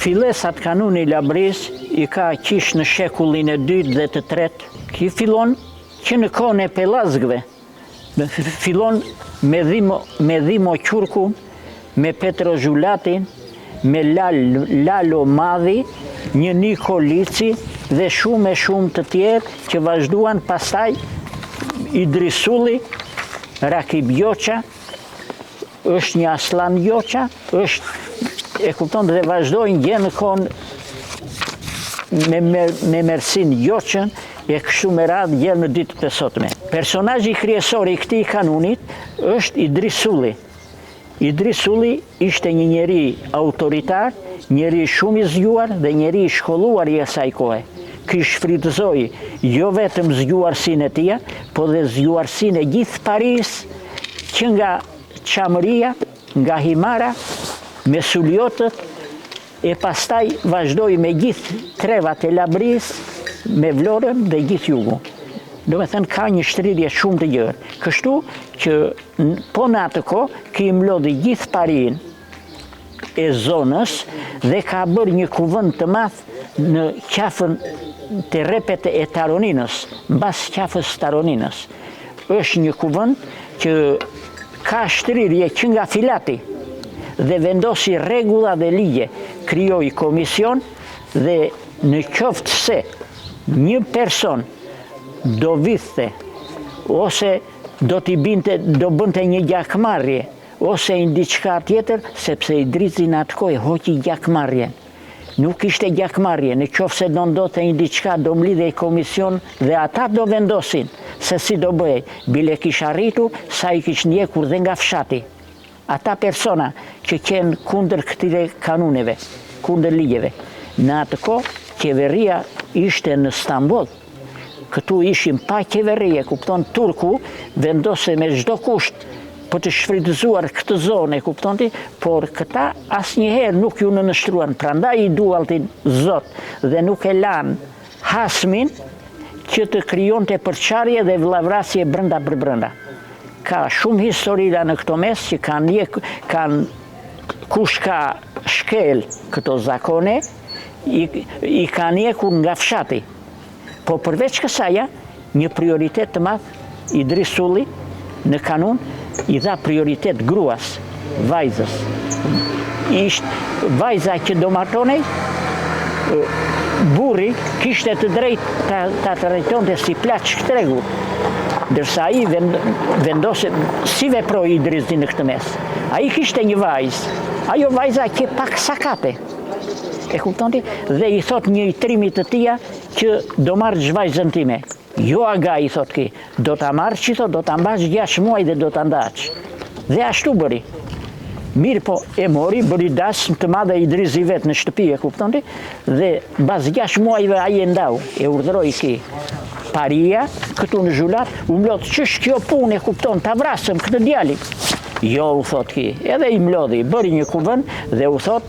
Fillesat kanuni Labris I ka qish në shekullin e 2 dhe të 3, ki fillon që në kohën e Pelazgëve, fillon me Dhimo Qurku, me Petro Zhulatin, me Lalo Madhi, një Niko Lici dhe shumë të tjerë që vazhduan pastaj Idrisulli, Rakib Joqa, është një Aslan Joqa, është e kupton dhe vazhdojnë gjë në kohën me Mersin Joqën e kështu me radhë gjë në ditë të sotme. Personazhi kryesor I këtij kanunit është Idrisulli. Idrisulli ishte një njeri autoritar, njeri shumë I zgjuar dhe njeri I shkolluar I asaj kohe. Ky shfrytëzoi jo vetëm zgjuarsinë e tij, po dhe zgjuarsinë e gjithë Paris, që nga Çamëria, nga Himara, me Suliotët, e pastaj vazhdoi me gjithë trevat e Labris, me Vlorën dhe gjithë jugu. Do me thënë ka një shtrirje shumë të gjerë. Kështu që po në atë kohë ki mlodhi gjithë Parin e zonës dhe ka bërë një kuvend të madh në qafën të repet e Taroninës, mbas qafës Taroninës. Është një kuvend që ka shtrirje që nga Filati dhe vendosi rregulla dhe ligje, krijoi komision dhe në qoftë se një person do vithte ose do bënte një gjakmarrje ose diçka tjetër, sepse Idrizi në atë kohë hoqi gjakmarrjen. Nuk ishte gjakmarrje, në qoftë se do ndodhte një diçka, do mlidhej komision dhe ata do vendosin se si do bëhej. Bile kish arritur sa I kish ndjekur dhe nga fshati. Ata persona që qenë kundër këtyre kanuneve, kundër ligjeve. Në atë kohë qeveria ishte në Stamboll. Këtu ishim pa qeverie, kupton, Turku vendose me çdo kusht për të shfrytëzuar këtë zonë, kupton ti, por këta asnjëherë nuk ju nënshtruan. Prandaj I dualtin Zot dhe nuk e lan Hasmin që të krijonte përçarje dhe vllavrasje brenda për brenda. Ka shumë historira në këto mes që kanë kush ka shkel këto zakone, I ka njekur nga fshati. Po përveç kësaja, një prioritet të madh Idrisulli në kanun I dha prioritet gruas, vajzës. Ishte vajza që do martonej, burri kishte të drejtë ta trajtonte si plaç tregu, ndërsa ai vendose si veproi Idrizi në këtë mes. Ai kishte një vajzë, ajo vajza që pak sakate. E kupton ti? Dhe I thot një I trimit të tia që do marrë zhvajzën time. Jo aga I thot ki, do ta marrë qito, do ta mbash 6 muaj dhe do ta ndaç. Dhe ashtu bëri. Mirë po e mori, bëri dasmë të madhe Idrizi vetë në shtëpi, e kupton ti? Dhe bas 6 muajve ai e ndau, e urdhëroi ki. Paria, këtu në Zhulat, u mlodh ç'është kjo punë, e kupton, ta vrasëm këtë djalin. Jo, u thot ki, edhe I mlodhi, bëri një kuvend dhe u thot,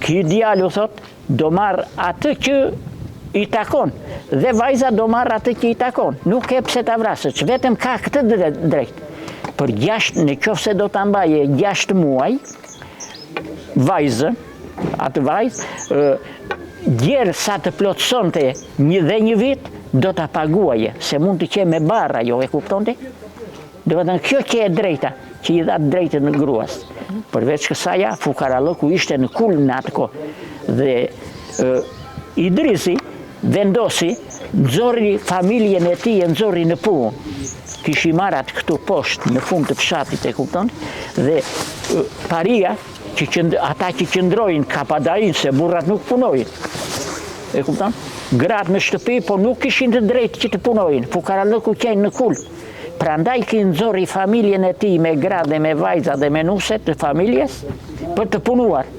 ky djalë u thot, do marr atë që I takon, dhe vajza do marr atë që I takon. Nuk e pse ta vrasësh, vetëm ka këtë drejt. Për 6, në qoftë se do ta mbaje 6 muaj, vajzën, atë vajzë, gjerë sa të plotësonte një vit, do ta paguaje, se mund të qenë me barra, jo e kuptonte? Do të thënë kjo që e drejta, që I dha drejtën në gruas. Përveç kësaja, fukarallëku ishte në kul në atë kohë. Dhe Idrizi vendosi, nxorri familjen e tij, nxorri në punë. Kish I marrë atë këtu poshtë në fund të fshatit, e kupton? Dhe paria, ata që qëndrojnë kapadain, se burrat nuk punojnë. E kupton? Gratë në shtëpi, po nuk kishin të drejtë që të punojnë. Fukarallëku qenë në kul. Prandaj ki nxorri familjen e tij me gra dhe me vajza dhe me nuset të familjes për të punuar.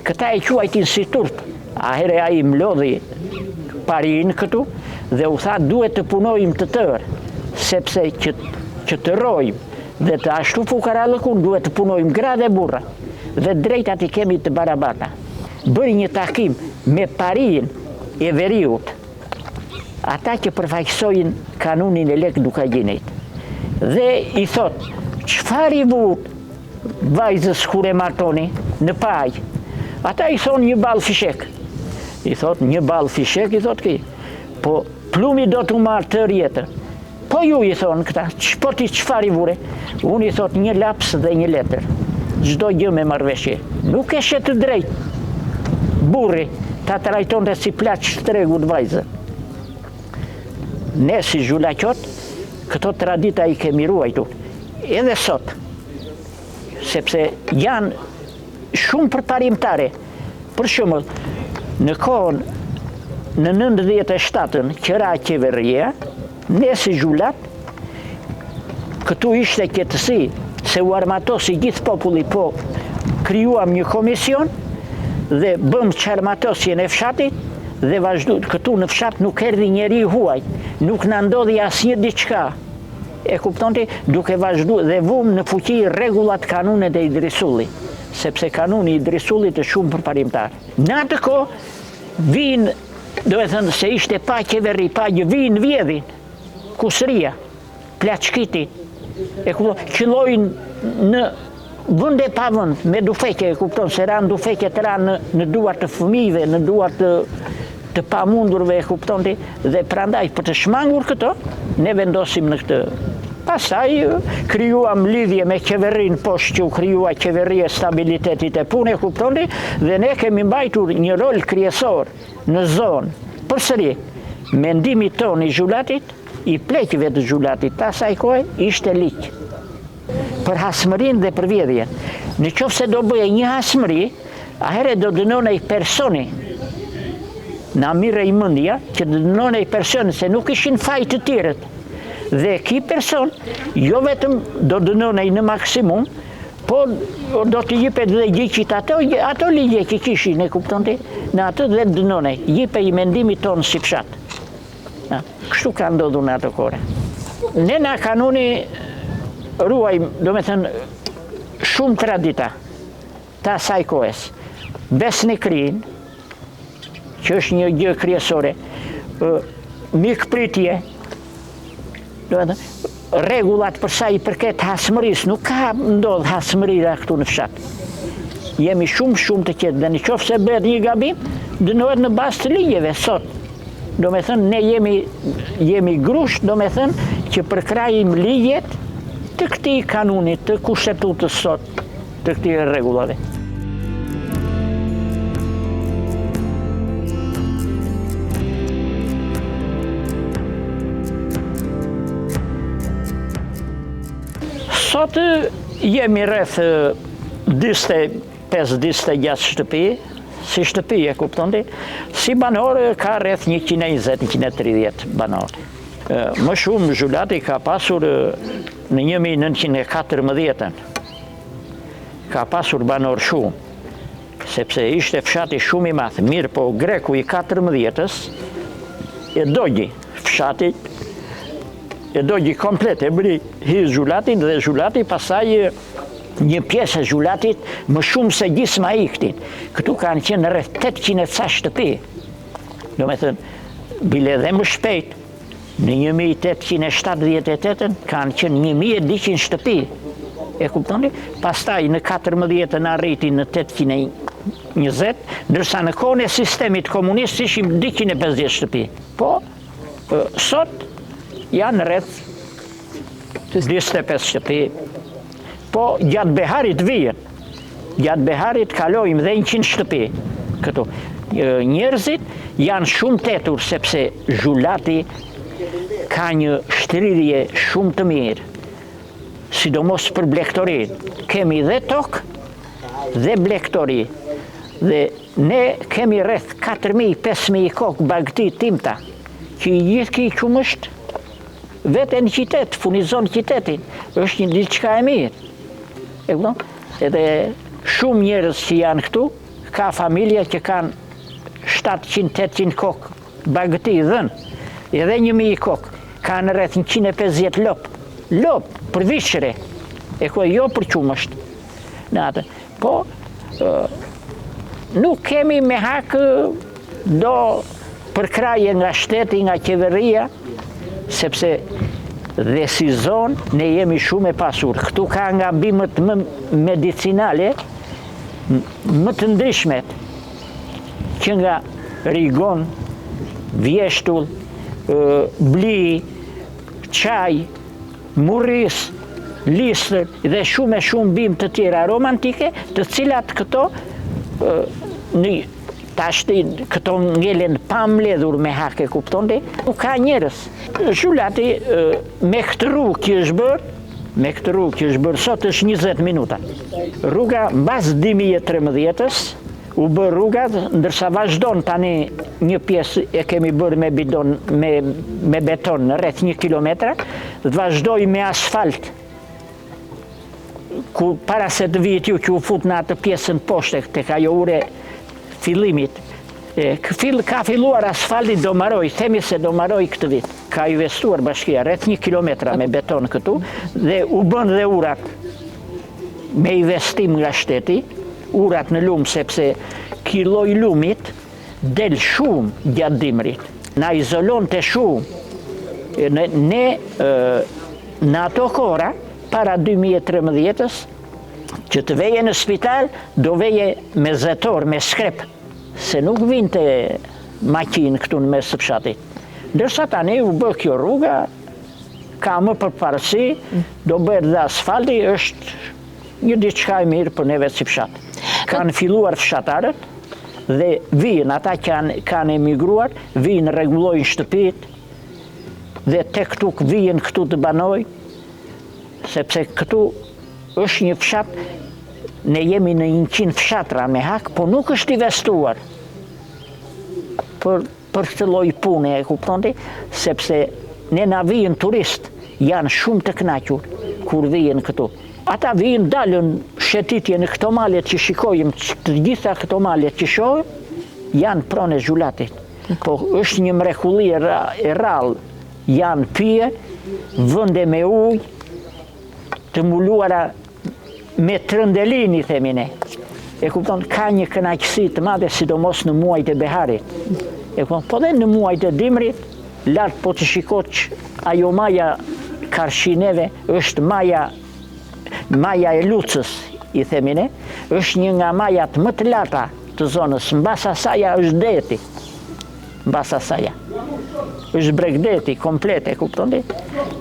Këta e quajtin si turp. Ahere ai mlodhi Parin këtu dhe u tha duhet të punojmë të tërë, sepse që të rojmë dhe të ashtu fukarallëkun duhet të punojmë gra dhe burra dhe drejtat I kemi të barabata. Bëri një takim me Parin e Veriut, ata që përfaqësojnë kanunin e lek Dukagjinit. Dhe I thot, çfarë I vut vajzës kur e martoni në paj? Ata i thonë një balë fishek. I thotë një balë fishek, i thotë ki. Po plumi do të marrë tërë jetën. Po ju i thonë këta, po ti qëfar i vure? Unë i thotë një laps dhe një letër. Çdo gjë me marrëveshje. Nuk e shetë të drejtë. Burri, ta trajton dhe si plaç tregu të vajzën. Ne si zhulaqot, këto tradita i kemi ruajtur. Edhe sot. Sepse janë shumë përparimtare. Për shembull, në kohën në 97-ën qëra qeveria, ne si zhulat, këtu ishte qetësi, se u armatosi gjithë populli, po krijuam një komision dhe bëm çarmatosjen e fshatit dhe vazhdu, këtu në fshat nuk erdhi njeri huaj, nuk na ndodhi asnjë diçka. E kuptonti, duke vazhdu dhe vum në fuqi rregullat, kanunet e Idrisulli, sepse kanuni i Idrisullit është shumë përparimtar. Në atë kohë vinë, do e thënë se ishte pa qeveri, pa gjë, vinë vjedhin, kusëria, plaçkiti, e kupton, qëllojnë në vënd e pa vënd, me dufeke, e kupton, se ranë dufeke të ranë në duart të fëmijëve, në duart të pamundurve, e kupton, dhe prandaj për të shmangur këto, ne vendosim në këtë. Pastaj krijuam lidhje me qeverinë poshtë, që u krijua qeveria e stabilitetit e punë, e kupton, dhe ne kemi mbajtur një rol kryesor në zonë. Përsëri, mendimi tonë i zhulatit, i pleqëve të zhulatit, asaj kohe ishte liq. Për hasmërinë dhe për vjedhjen. Në qoftë se do bëje një hasmëri, ahere do dënonej personi. Na mirë i mendja që do dënonej personi, se nuk ishin faj të tjerët. Dhe ki person, jo vetëm do dënonej në maksimum, po do të jipet dhe gjyqit ato ligje që kishin, e kuptonte, në atë dhe dënonej, jipe i mendimit tonë si fshat. Kështu ka ndodhur në ato kohë. Ne na kanuni ruajmë, do me thënë, shumë tradita të asaj kohës. Besnikrin, që është një gjë kryesore, mikpritje, do me thënë, rregullat për sa i përket hasmërisë, nuk ka ndodh hasmërira këtu në fshat. Jemi shumë të qetë, dhe në qoftë se bëhet një gabim, dënohet në bazë të ligjeve sot. Do me thënë, ne jemi grusht, do me thënë, që përkrajim ligjet të këtij kanunit, të kushtetutës sot, të këtij rregullave. Sot jemi rreth 25-26 shtëpi, si shtëpi, e kuptonti, si banor ka rreth 120-130 banor. Më shumë zhulati ka pasur në 1914-ën. Ka pasur banor shumë, sepse ishte fshati shumë i madh. Mirë, po greku i 14-ës e dogji fshatit, e dogji komplet, e bëri hi zhulatin dhe zhulati pasaj një pjesë e zhulatit më shumë se gjysma iktin. Këtu kanë qenë rreth 800 ca shtëpi. Do me thënë, bile dhe më shpejt, në 1878 kanë qenë 1200 shtëpi. E kuptoni? Pastaj në 14 arriti në 820, ndërsa në kohën e sistemit komunist ishim 250 shtëpi. Po, sot janë rreth 25 shtëpi. Po, gjatë beharit vijen. Gjatë beharit kalojmë dhe 100 shtëpi. Këtu. Njerëzit janë shumë tetur, sepse zhulati ka një shtrirje shumë të mirë. Sidomos për blektorin. Kemi dhe tokë dhe blektori. Dhe ne kemi rreth 4.000-5.000 kokë bagti timta, që i gjithë ki qumësht vete në qytet, funizon qytetin. Është një diçka e mirë. Edhe shumë njerëz që janë këtu, ka familje që kanë 700-800 kokë bagëti dhënë, edhe 1000 kokë, kanë rreth 150 lopë për vishre, e ku jo për qumësht. Po, nuk kemi me hakë do përkraje nga shteti, nga qeveria, sepse dhe si zonë ne jemi shumë e pasur. Këtu ka nga bimet më medicinale, më të ndryshmet që nga Rigon, Vjeshtull, Bli, Qaj, Murris, Listër dhe shumë e shumë bimë të tjera romantike, të cilat këto këto ngelen pa mbledhur me hake, kuptonte, nuk ka njerëz. Zhulati me këtë rrugë që është bërë, sot është 20 minuta. Rruga mbas 2013-ës u bë rruga, ndërsa vazhdon tani një pjesë e kemi bërë me bidon, me beton rreth 1 kilometër, vazhdoj me asfalt. Ku para se të vijit ju që u fut në atë pjesën poshte, tek ajo ure fillimit, ka filluar asfalti do mbaroj, themi se do mbaroj këtë vit. Ka investuar bashkia rreth 1 kilometra me beton këtu dhe u bën dhe urat me investim nga shteti, urat në lumë sepse kiloj lumit del shumë gjatë dimrit. Na izolon të shumë. Ne në ato kora, para 2013-ës, që të veje në spital, do veje me zetor, me skrep, se nuk vinte makinë këtu në mes të fshatit. Ndërsa tani u bë kjo rruga, ka më përparësi, do bëhet dhe asfalti, është një diçka e mirë për neve si fshat. Kanë filluar fshatarët dhe vijnë, ata që kanë emigruar, vijnë rregullojnë shtëpit dhe tek këtu vijnë këtu të banojnë, sepse këtu është një fshat, ne jemi në 100 fshatra me hak, po nuk është investuar për këtë lloj pune, e kuptonti, sepse ne na vijnë turist, janë shumë të kënaqur kur vijnë këtu. Ata vijnë, dalën shëtitje në këto malet që shikojmë, të gjitha këto malet që shohim, janë pronë e Zhulatit. Po është një mrekulli e rrallë, janë pije, vënde me ujë, të mbuluara me trëndelini, themi ne. E kupton, ka një kënaqësi të madhe, sidomos në muajt e beharit. E kupton, po dhe në muajt e dimrit, lartë po të shikot që ajo maja Karshineve është maja e Lucës, i themi ne, është një nga majat më të larta të zonës, mbas asaja është deti. Mbas asaja është bregdeti komplet, e kuptoni?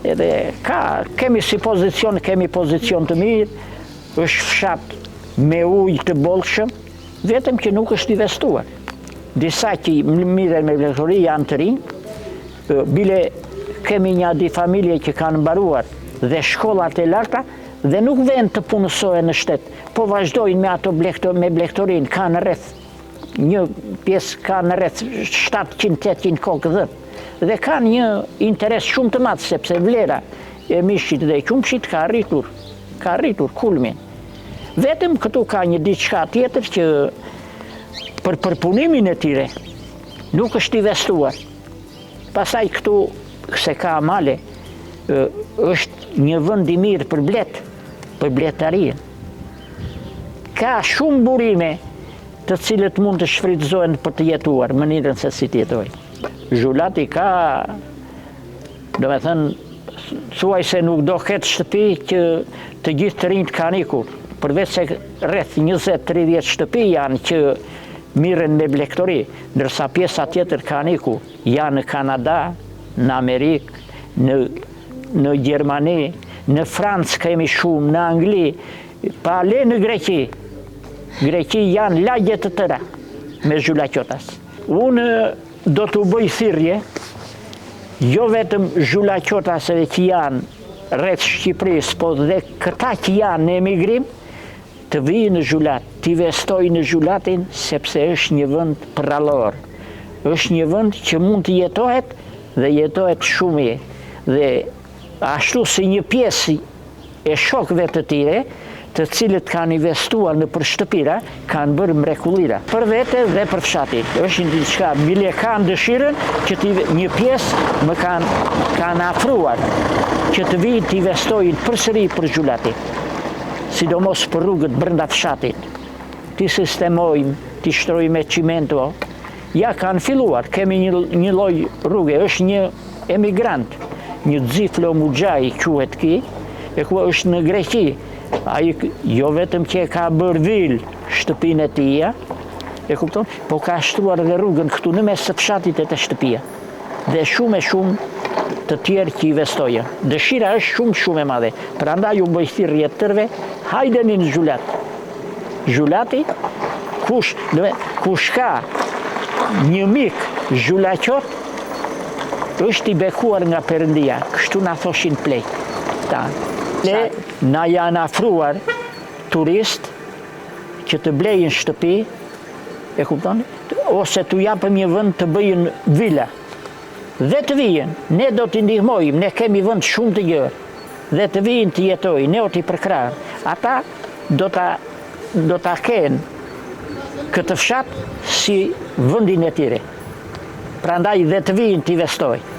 Edhe kemi si pozicion, kemi pozicion të mirë, është fshat me ujë të bollshëm, vetëm që nuk është investuar. Disa që mirën me vleftori janë të rinj, bile kemi një di familje që kanë mbaruar dhe shkollat e larta dhe nuk vend të punësohen në shtet, po vazhdojnë me ato me blektorin, kanë rreth një pjesë, kanë rreth 700-800 kokë dhënë. Dhe kanë një interes shumë të madh, sepse vlera e mishit dhe qumshit ka rritur kulmin. Vetëm këtu ka një diçka tjetër që për përpunimin e tyre nuk është investuar. Pastaj këtu, se ka male, është një vend i mirë për bletarinë. Ka shumë burime të cilët mund të shfrytëzohen për të jetuar, mënyrën se si të jetojnë. Zhulati ka, do me thënë, thuaj se nuk do ketë shtëpi që të gjithë të rinjt kanë ikur, përveç se rreth 20-30 shtëpi janë që mirën me blektori, ndërsa pjesa tjetër kanë ikur, janë në Kanada, në Amerikë, në Gjermani, në Francë kemi shumë, në Angli, pa le në Greqi. Greqi janë lagje të tëra me zhulaqotas. Unë do të bëj thirrje, jo vetëm zhulaqotasve që janë rreth Shqipërisë, po dhe këta që janë në emigrim, të vijnë në Zhulat, të investojnë në Zhulatin, sepse është një vend prallor. Është një vend që mund të jetohet dhe jetohet shumë mirë. Dhe ashtu si një pjesë e shokëve të tjere, të cilët kanë investuar në për shtëpira, kanë bërë mrekullira. Për vete dhe për fshatin. Është një diçka, bile kanë dëshirën që një pjesë më kanë afruar, që të vijnë të investojnë përsëri për Zhulatin. Sidomos për rrugët brenda fshatit. Ti sistemojmë, ti shtrojmë me cimento. Ja kanë filluar, kemi një lloj rruge, është një emigrant, një Xiflo Muxhai quhet ki, e ku është në Greqi. Ai jo vetëm që ka bërë vilë, shtëpinë e tia, e kupton? Po ka shtruar edhe rrugën këtu në mes të fshatit e të shtëpia. Dhe shumë të tjerë që investojnë. Dëshira është shumë e madhe. Prandaj u bëj thirrje të tërve, hajdeni në Zhulat. Zhulati, kush ka një mik zhulaqot, është i bekuar nga Perëndia. Kështu na thoshin plej. Ne na janë afruar turist që të blejnë shtëpi, e kuptoni? Ose t'u japëm një vend të bëjnë vila. Dhe të vijen, ne do t'i ndihmojmë, ne kemi vend shumë të gjerë. Dhe të vijen të jetojnë, ne o t'i përkrahën. Ata do ta kenë këtë fshat si vendin e tyre. Prandaj dhe të vijen t'i investojnë.